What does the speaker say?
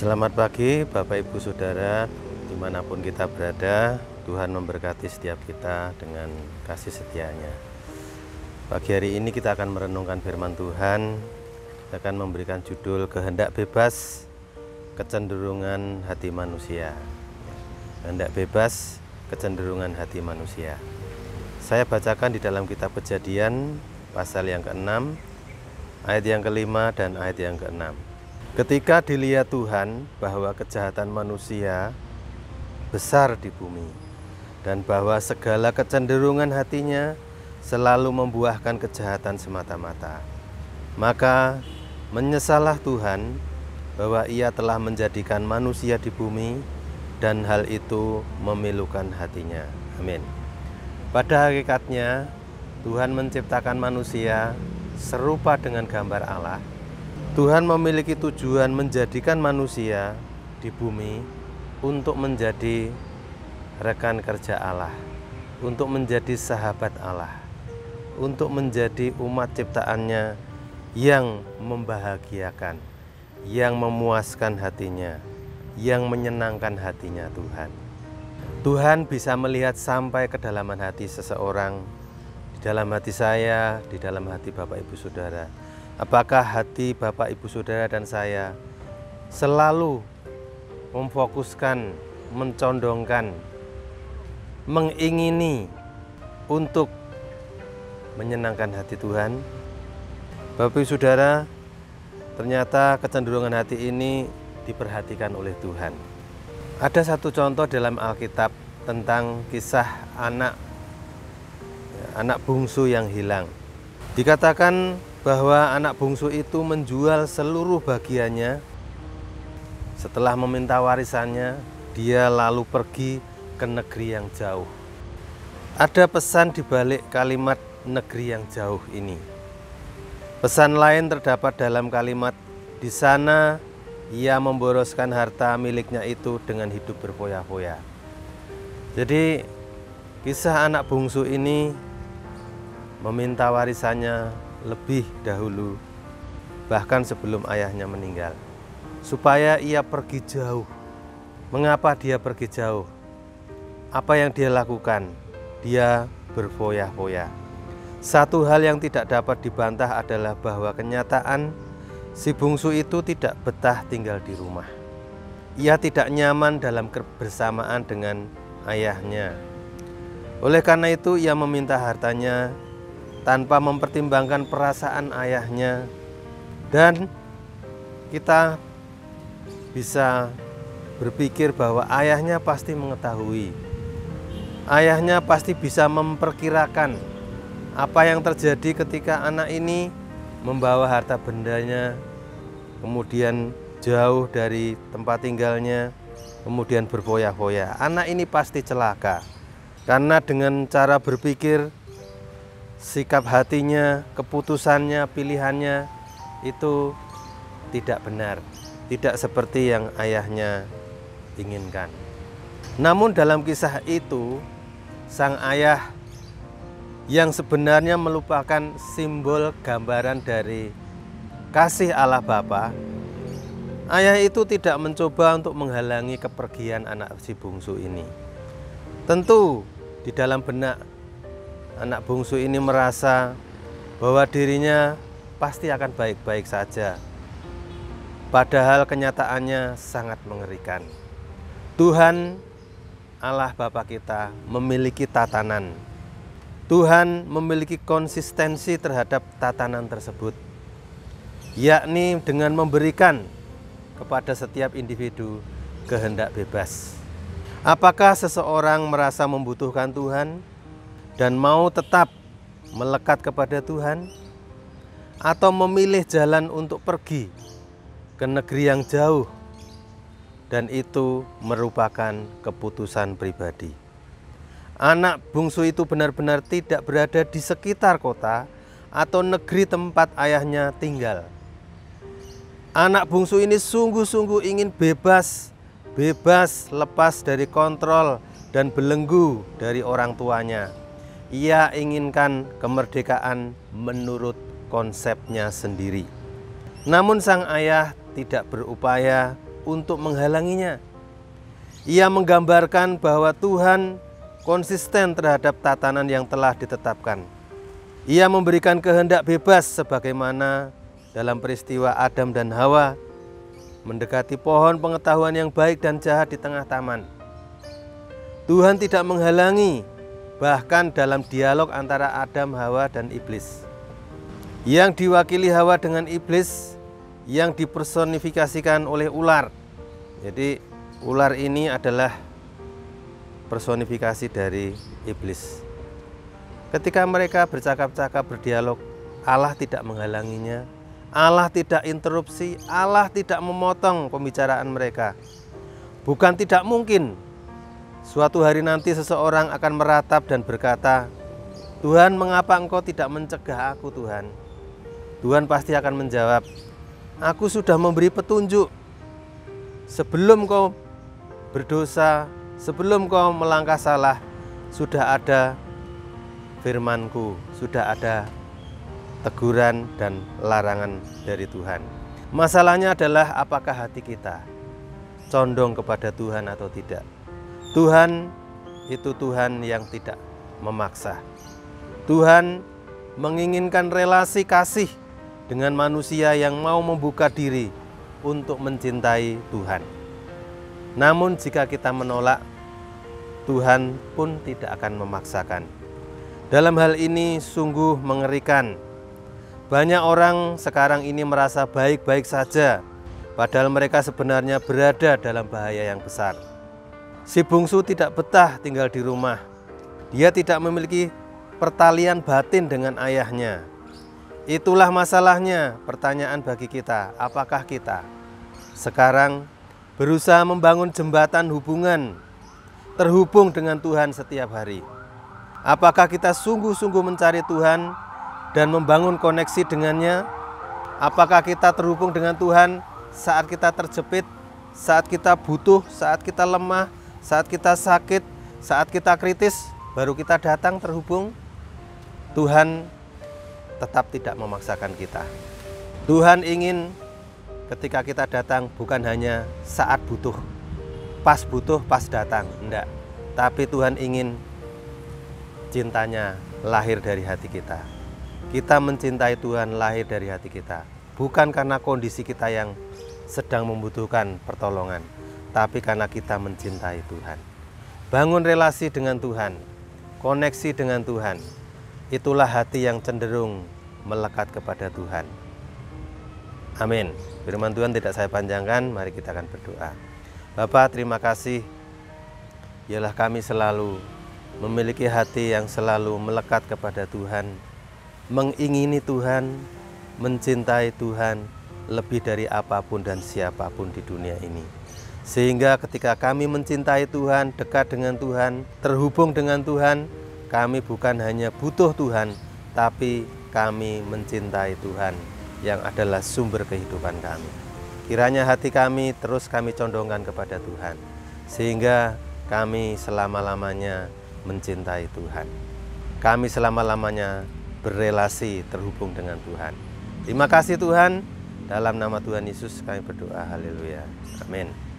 Selamat pagi Bapak Ibu Saudara, dimanapun kita berada, Tuhan memberkati setiap kita dengan kasih setianya. Pagi hari ini kita akan merenungkan firman Tuhan. Kita akan memberikan judul kehendak bebas, kecenderungan hati manusia. Kehendak bebas, kecenderungan hati manusia. Saya bacakan di dalam kitab Kejadian pasal yang ke-6, ayat yang ke-5 dan ayat yang ke-6. Ketika dilihat Tuhan bahwa kejahatan manusia besar di bumi dan bahwa segala kecenderungan hatinya selalu membuahkan kejahatan semata-mata, maka menyesallah Tuhan bahwa Ia telah menjadikan manusia di bumi dan hal itu memilukan hatinya. Amin. Pada hakikatnya Tuhan menciptakan manusia serupa dengan gambar Allah. Tuhan memiliki tujuan menjadikan manusia di bumi untuk menjadi rekan kerja Allah, untuk menjadi sahabat Allah, untuk menjadi umat ciptaannya yang membahagiakan, yang memuaskan hatinya, yang menyenangkan hatinya Tuhan. Tuhan bisa melihat sampai kedalaman hati seseorang, di dalam hati saya, di dalam hati Bapak Ibu Saudara. Apakah hati Bapak Ibu Saudara dan saya selalu memfokuskan, mencondongkan, mengingini untuk menyenangkan hati Tuhan? Bapak Ibu Saudara, ternyata kecenderungan hati ini diperhatikan oleh Tuhan. Ada satu contoh dalam Alkitab tentang kisah anak bungsu yang hilang. Dikatakan bahwa anak bungsu itu menjual seluruh bagiannya. Setelah meminta warisannya, dia lalu pergi ke negeri yang jauh. Ada pesan di balik kalimat negeri yang jauh ini. Pesan lain terdapat dalam kalimat, di sana ia memboroskan harta miliknya itu dengan hidup berfoya-foya. Jadi kisah anak bungsu ini meminta warisannya lebih dahulu, bahkan sebelum ayahnya meninggal, supaya ia pergi jauh. Mengapa dia pergi jauh? Apa yang dia lakukan? Dia berfoya-foya. Satu hal yang tidak dapat dibantah adalah bahwa kenyataan si bungsu itu tidak betah tinggal di rumah. Ia tidak nyaman dalam kebersamaan dengan ayahnya. Oleh karena itu ia meminta hartanya tanpa mempertimbangkan perasaan ayahnya. Dan kita bisa berpikir bahwa ayahnya pasti mengetahui, ayahnya pasti bisa memperkirakan apa yang terjadi ketika anak ini membawa harta bendanya, kemudian jauh dari tempat tinggalnya, kemudian berfoya-foya. Anak ini pasti celaka, karena dengan cara berpikir, sikap hatinya, keputusannya, pilihannya itu tidak benar, tidak seperti yang ayahnya inginkan. Namun dalam kisah itu, sang ayah yang sebenarnya melupakan simbol gambaran dari kasih Allah Bapa, ayah itu tidak mencoba untuk menghalangi kepergian anak si bungsu ini. Tentu di dalam benak anak bungsu ini merasa bahwa dirinya pasti akan baik-baik saja. Padahal kenyataannya sangat mengerikan. Tuhan Allah Bapa kita memiliki tatanan. Tuhan memiliki konsistensi terhadap tatanan tersebut, yakni dengan memberikan kepada setiap individu kehendak bebas. Apakah seseorang merasa membutuhkan Tuhan dan mau tetap melekat kepada Tuhan, atau memilih jalan untuk pergi ke negeri yang jauh, dan itu merupakan keputusan pribadi. Anak bungsu itu benar-benar tidak berada di sekitar kota atau negeri tempat ayahnya tinggal. Anak bungsu ini sungguh-sungguh ingin bebas, lepas dari kontrol dan belenggu dari orang tuanya. Ia inginkan kemerdekaan menurut konsepnya sendiri. Namun sang ayah tidak berupaya untuk menghalanginya. Ia menggambarkan bahwa Tuhan konsisten terhadap tatanan yang telah ditetapkan. Ia memberikan kehendak bebas sebagaimana dalam peristiwa Adam dan Hawa mendekati pohon pengetahuan yang baik dan jahat di tengah taman. Tuhan tidak menghalangi, bahkan dalam dialog antara Adam, Hawa, dan iblis. Yang diwakili Hawa dengan iblis yang dipersonifikasikan oleh ular. Jadi ular ini adalah personifikasi dari iblis. Ketika mereka bercakap-cakap, berdialog, Allah tidak menghalanginya, Allah tidak interupsi, Allah tidak memotong pembicaraan mereka. Bukan tidak mungkin suatu hari nanti seseorang akan meratap dan berkata, Tuhan, mengapa engkau tidak mencegah aku, Tuhan? Tuhan pasti akan menjawab, aku sudah memberi petunjuk. Sebelum kau berdosa, sebelum kau melangkah salah, sudah ada firman-Ku, sudah ada teguran dan larangan dari Tuhan. Masalahnya adalah apakah hati kita condong kepada Tuhan atau tidak. Tuhan itu Tuhan yang tidak memaksa. Tuhan menginginkan relasi kasih dengan manusia yang mau membuka diri untuk mencintai Tuhan. Namun jika kita menolak, Tuhan pun tidak akan memaksakan. Dalam hal ini sungguh mengerikan. Banyak orang sekarang ini merasa baik-baik saja, padahal mereka sebenarnya berada dalam bahaya yang besar. Si bungsu tidak betah tinggal di rumah. Dia tidak memiliki pertalian batin dengan ayahnya. Itulah masalahnya. Pertanyaan bagi kita, apakah kita sekarang berusaha membangun jembatan hubungan, terhubung dengan Tuhan setiap hari? Apakah kita sungguh-sungguh mencari Tuhan dan membangun koneksi dengannya? Apakah kita terhubung dengan Tuhan saat kita terjepit, saat kita butuh, saat kita lemah, saat kita sakit, saat kita kritis, baru kita datang terhubung? Tuhan tetap tidak memaksakan kita. Tuhan ingin ketika kita datang bukan hanya saat butuh, pas datang, enggak. Tapi Tuhan ingin cintanya lahir dari hati kita. Kita mencintai Tuhan lahir dari hati kita, bukan karena kondisi kita yang sedang membutuhkan pertolongan, tapi karena kita mencintai Tuhan. Bangun relasi dengan Tuhan, koneksi dengan Tuhan. Itulah hati yang cenderung melekat kepada Tuhan. Amin. Firman Tuhan tidak saya panjangkan, mari kita akan berdoa. Bapa, terima kasih. Biarlah kami selalu memiliki hati yang selalu melekat kepada Tuhan, mengingini Tuhan, mencintai Tuhan lebih dari apapun dan siapapun di dunia ini. Sehingga ketika kami mencintai Tuhan, dekat dengan Tuhan, terhubung dengan Tuhan, kami bukan hanya butuh Tuhan, tapi kami mencintai Tuhan yang adalah sumber kehidupan kami. Kiranya hati kami terus kami condongkan kepada Tuhan, sehingga kami selama-lamanya mencintai Tuhan. Kami selama-lamanya berrelasi terhubung dengan Tuhan. Terima kasih Tuhan, dalam nama Tuhan Yesus kami berdoa, haleluya, amin.